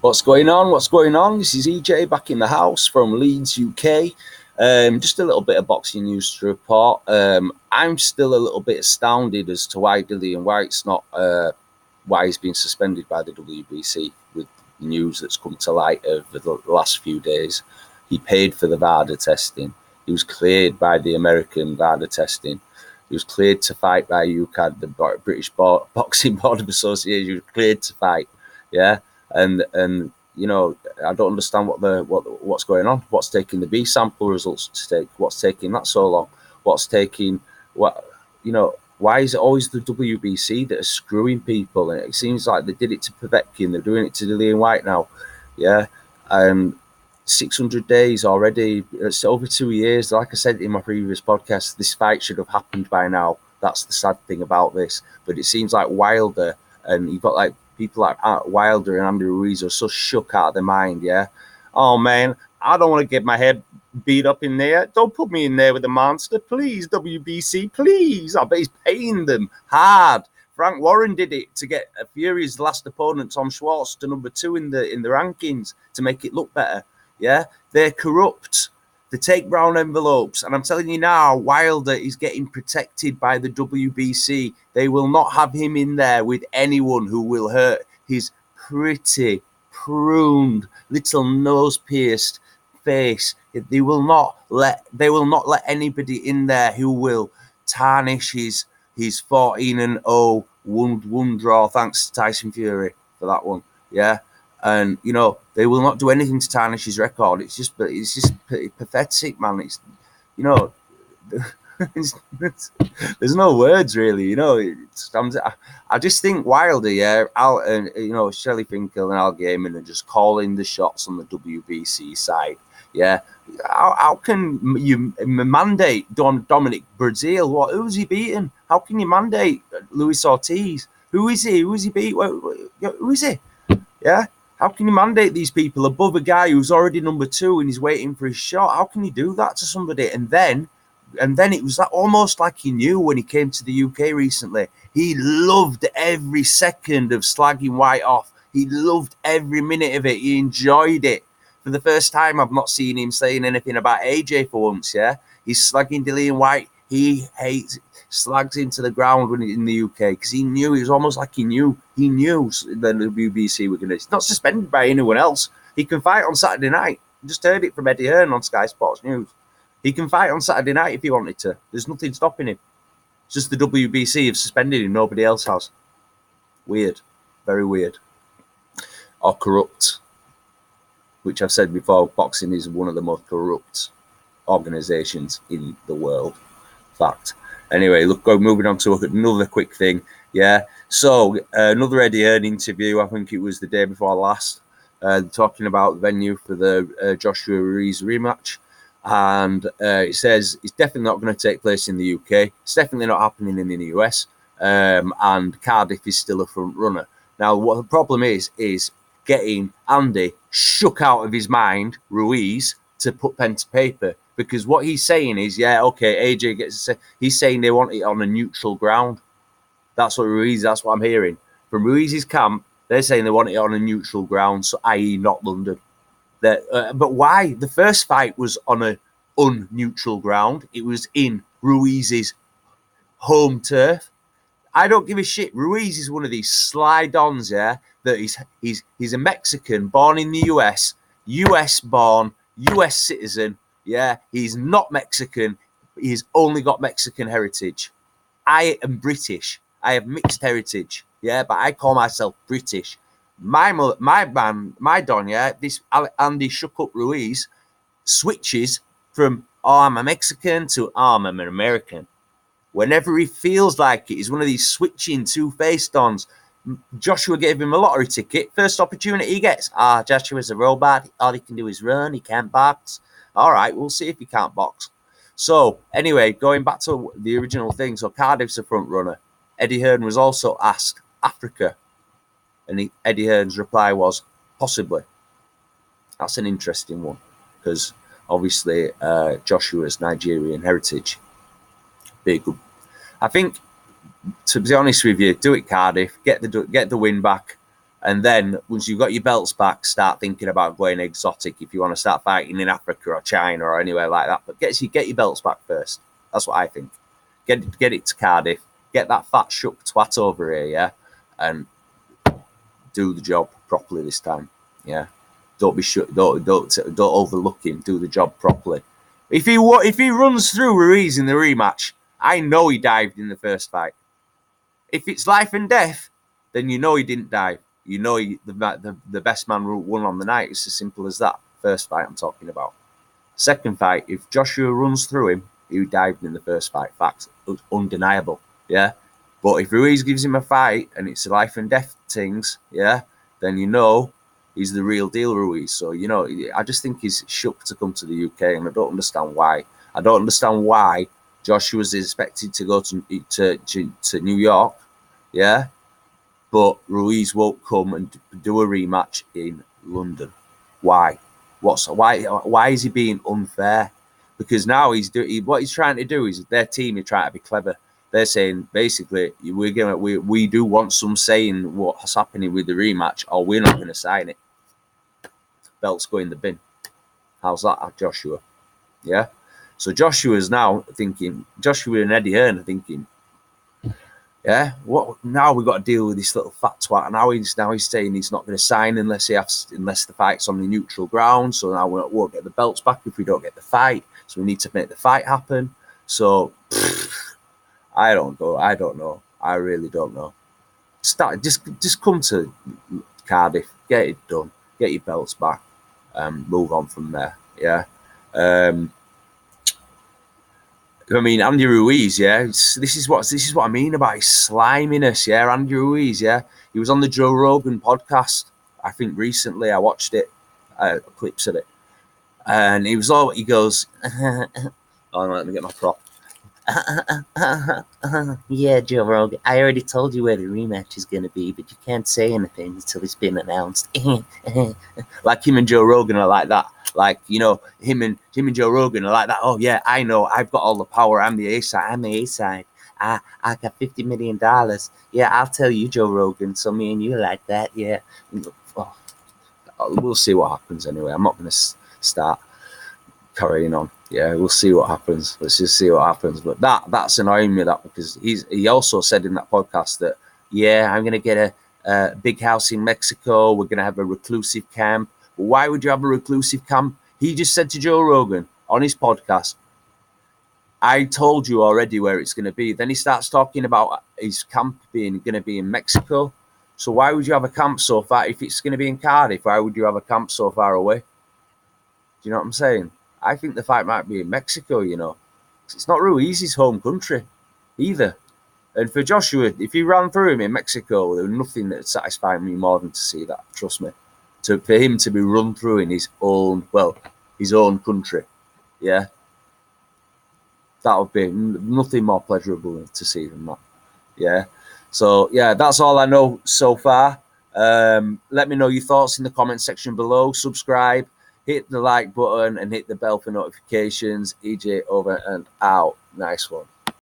What's going on? What's going on? This is EJ back in the house from Leeds, UK. Just a little bit of boxing news to report. I'm still a little bit astounded as to why Dillian Whyte's not, why he's been suspended by the WBC with the news that's come to light over the last few days. He paid for the VADA testing. He was cleared by the American VADA testing. He was cleared to fight by UKAD, the British Boxing Board of Association. He was cleared to fight. Yeah. And you know, I don't understand what's going on. What's taking the B sample results to take? What's taking that so long? What's taking what? You know, why is it always the WBC that are screwing people? And it seems like they did it to Povetkin. They're doing it to Dillian Whyte now. Yeah, 600 days already. It's over 2 years. Like I said in my previous podcast, this fight should have happened by now. That's the sad thing about this. But it seems like Wilder, and you've got like people like Wilder and Andy Ruiz are so shook out of their mind, yeah? Oh, man, I don't want to get my head beat up in there. Don't put me in there with the monster. Please, WBC, please. I bet he's paying them hard. Frank Warren did it to get Fury's last opponent, Tom Schwartz, to number 2 in the rankings to make it look better, yeah? They're corrupt. They take brown envelopes. And I'm telling you now, Wilder is getting protected by the WBC. They will not have him in there with anyone who will hurt his pretty, pruned, little nose-pierced face. They will not let anybody in there who will tarnish his 14-0 one draw, thanks to Tyson Fury for that one. Yeah. And, you know, they will not do anything to tarnish his record. It's just pathetic, man. It's, you know, there's no words, really. You know, I just think Wilder, yeah, you know, Shelley Finkel and Al Gaiman are just calling the shots on the WBC side. Yeah. How can you mandate Dominic Breazeale? Who's he beating? How can you mandate Luis Ortiz? Who is he? Who is he beat? Who is he? Yeah. How can you mandate these people above a guy who's already number 2 and he's waiting for his shot? How can you do that to somebody? And then it was almost like he knew when he came to the UK recently. He loved every second of slagging Whyte off. He loved every minute of it. He enjoyed it. For the first time, I've not seen him saying anything about AJ for once, yeah? He's slagging Dillian Whyte. He hates slags into the ground when in the UK because he knew. It was almost like he knew the WBC were going to. He's not suspended by anyone else. He can fight on Saturday night. I just heard it from Eddie Hearn on Sky Sports News. He can fight on Saturday night if he wanted to. There's nothing stopping him. It's just the WBC have suspended him. Nobody else has. Weird. Very weird. Or corrupt. Which I've said before, boxing is one of the most corrupt organizations in the world. Fact. Anyway, look, moving on to another quick thing. Yeah. So another Eddie Hearn interview. I think it was the day before last, talking about the venue for the Joshua Ruiz rematch, and it says it's definitely not going to take place in the UK. It's definitely not happening in the US, and Cardiff is still a front runner. Now, what the problem is getting Andy shook out of his mind, Ruiz, to put pen to paper. Because what he's saying is, yeah, okay, AJ gets to say, he's saying they want it on a neutral ground. That's what I'm hearing. From Ruiz's camp, they're saying they want it on a neutral ground, so i.e. not London. But why? The first fight was on a unneutral ground. It was in Ruiz's home turf. I don't give a shit. Ruiz is one of these slide-ons, yeah, that he's a Mexican born in the US, US born, US citizen. Yeah, he's not Mexican. He's only got Mexican heritage. I am British. I have mixed heritage. Yeah, but I call myself British. My Don, yeah, this Andy shook up Ruiz switches from, oh, I'm a Mexican to, oh, I'm an American. Whenever he feels like it, he's one of these switching two-faced dons. Joshua gave him a lottery ticket. First opportunity he gets. Joshua's a robot. All he can do is run. He can't box. All right, we'll see if he can't box. So, anyway, going back to the original thing. So, Cardiff's a front runner. Eddie Hearn was also asked Africa. And Eddie Hearn's reply was, possibly. That's an interesting one. Because, obviously, Joshua's Nigerian heritage. Big. I think, to be honest with you, do it Cardiff. Get the win back. And then once you've got your belts back, start thinking about going exotic if you want to start fighting in Africa or China or anywhere like that. But get your belts back first. That's what I think. Get it to Cardiff. Get that fat shook twat over here, yeah, and do the job properly this time. Yeah, don't be don't overlook him. Do the job properly. If he runs through Ruiz in the rematch, I know he dived in the first fight. If it's life and death, then you know he didn't dive. You know the best man won on the night. It's as simple as that. First fight I'm talking about. Second fight, if Joshua runs through him, he dived in the first fight. Facts, undeniable. Yeah. But if Ruiz gives him a fight and it's life and death things, yeah, then you know he's the real deal, Ruiz. So, you know, I just think he's shook to come to the UK, and I don't understand why. I don't understand why Joshua's expected to go to New York, yeah, but Ruiz won't come and do a rematch in London. Why? Why is he being unfair? Because now what he's trying to do is their team is trying to be clever. They're saying basically we do want some saying what's happening with the rematch, or we're not going to sign it. Belts go in the bin. How's that, Joshua? Yeah. So Joshua's now thinking. Joshua and Eddie Hearn are thinking. Yeah. What now? We've got to deal with this little fat twat. And now he's saying he's not going to sign unless the fight's on the neutral ground. So now we won't get the belts back if we don't get the fight. So we need to make the fight happen. So. I don't know. I really don't know. Just come to Cardiff, get it done, get your belts back, move on from there. Yeah. I mean, Andy Ruiz. Yeah. This is what I mean about his sliminess. Yeah, Andy Ruiz. Yeah, he was on the Joe Rogan podcast. I think recently I watched it, clips of it, and he goes. Oh, let me get my prop. Yeah, Joe Rogan, I already told you where the rematch is going to be, but you can't say anything until it's been announced. Like him and Joe Rogan are like that. Like, you know, him and Joe Rogan are like that. Oh, yeah, I know. I've got all the power. I'm the A-side. I got $50 million. Yeah, I'll tell you, Joe Rogan. So me and you like that. Yeah. Oh, we'll see what happens anyway. I'm not going to start carrying on. Yeah, we'll see what happens. Let's just see what happens. But that's annoying me, that, because he also said in that podcast that, yeah, I'm going to get a big house in Mexico. We're going to have a reclusive camp. But why would you have a reclusive camp? He just said to Joe Rogan on his podcast, I told you already where it's going to be. Then he starts talking about his camp going to be in Mexico. So why would you have a camp so far? If it's going to be in Cardiff, why would you have a camp so far away? Do you know what I'm saying? I think the fight might be in Mexico, you know. It's not Ruiz's home country either. And for Joshua, if he ran through him in Mexico, there was nothing that would satisfy me more than to see that, trust me. For him to be run through in his own country, yeah, that would be nothing more pleasurable to see than that, yeah. So, yeah, that's all I know so far. Let me know your thoughts in the comment section below. Subscribe. Hit the like button and hit the bell for notifications. EJ over and out. Nice one.